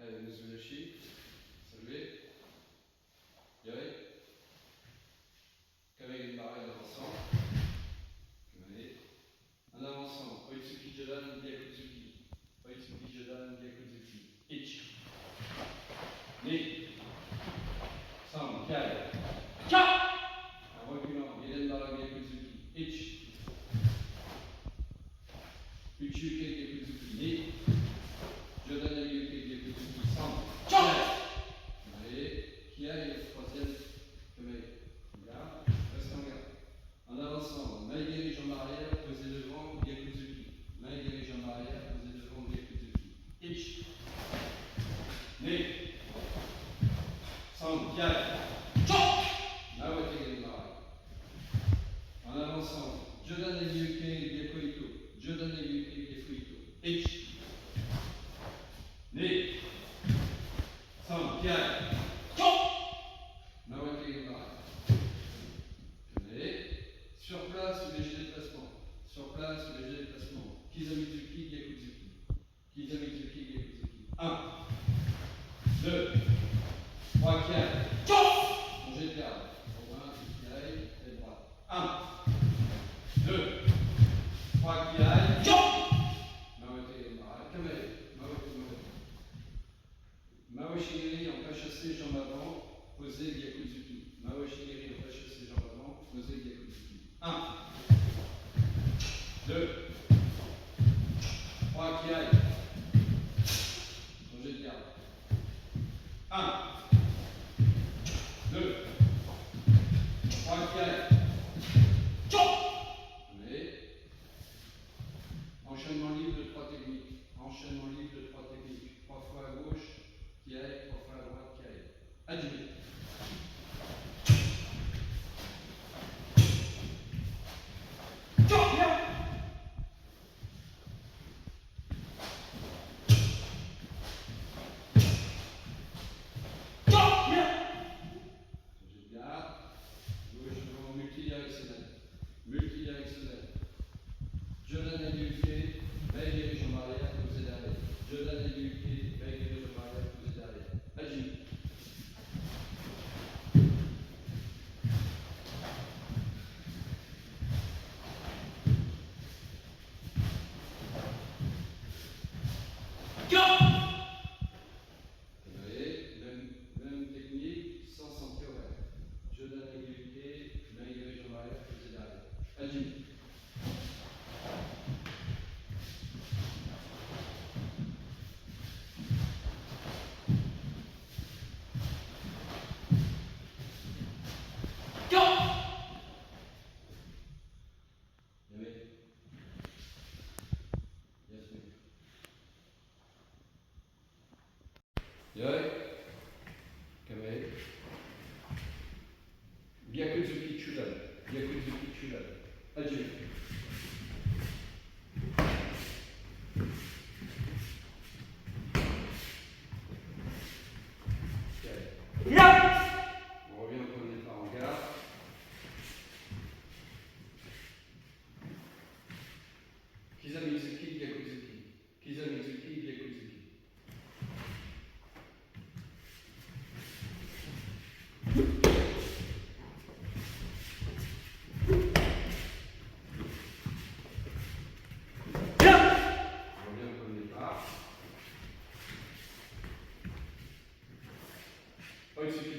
Allez, Mitsubishi, saluez. Yoi. Kamei Genbara en avançant. Kamei. En avançant. Oitsuki Jodan, Gyakutsuki. Oitsuki Jodan, Gyakutsuki. Ich. Ni. Sam, Kai. Cha! En reculant. Genbara Gyakutsuki. Ich. Uchuke Gyakutsuki. Ni. Jodan Yuke Gyakutsuki. Sam. Cha! Allez. Kia et troisième. Kamei. Là, reste en garde. En avançant, main dirige en arrière, posez devant, Gyakutsuki. Main dirige en arrière, posez devant, Gyakutsuki. Ich. Ni. San, Kai. Chok! Nawate Genbara. En avançant, Jodan et Yuke Gyakuito. Jodan et Yuke Gyakuito. Ich. Ni. San, Kai. Chok! Nawate Genbara. Sur place, léger déplacement. Sur place, léger déplacement. Kizamitsuki, Gyakutsuki. Kizamitsuki, Gyakutsuki. 1, 2, 3, 4. Changez de garde. Robin, qui aille, tête droite. 1, 2, 3, qui aille. Mawate Genbara. Kamei. Mawate, Mawate. Mawashigiri en pas chassé, jambe avant. Posez Gyakutsuki. Mawashigiri en pas chassé, jambe avant. Posez Gyakutsuki. 1, 2, 3, qui aille. Changez de garde. 1, 2, 3, qui aille. Allez. Enchaînement libre de 3 techniques. Enchaînement libre de 3 techniques. 3 fois à gauche, qui aille. 3 fois à droite, qui aille. Adjumé. Multidirectionnel. Jodan et Yuke, main dirige en arrière, posez derrière. Jodan et Yuke, main dirige en arrière, posez derrière. Agile. Même technique, sans sentier horaire. Jodan et Yuke, main dirige en arrière, posez derrière. Agile. Yoi. Kamei. Gyakutsuki Chudan. Gyakutsuki Chudan. Agile. On revient au point de départ en garde. Kizamitsuki, Gyakutsuki. Kizamitsuki, Gyakutsuki. Oitsuki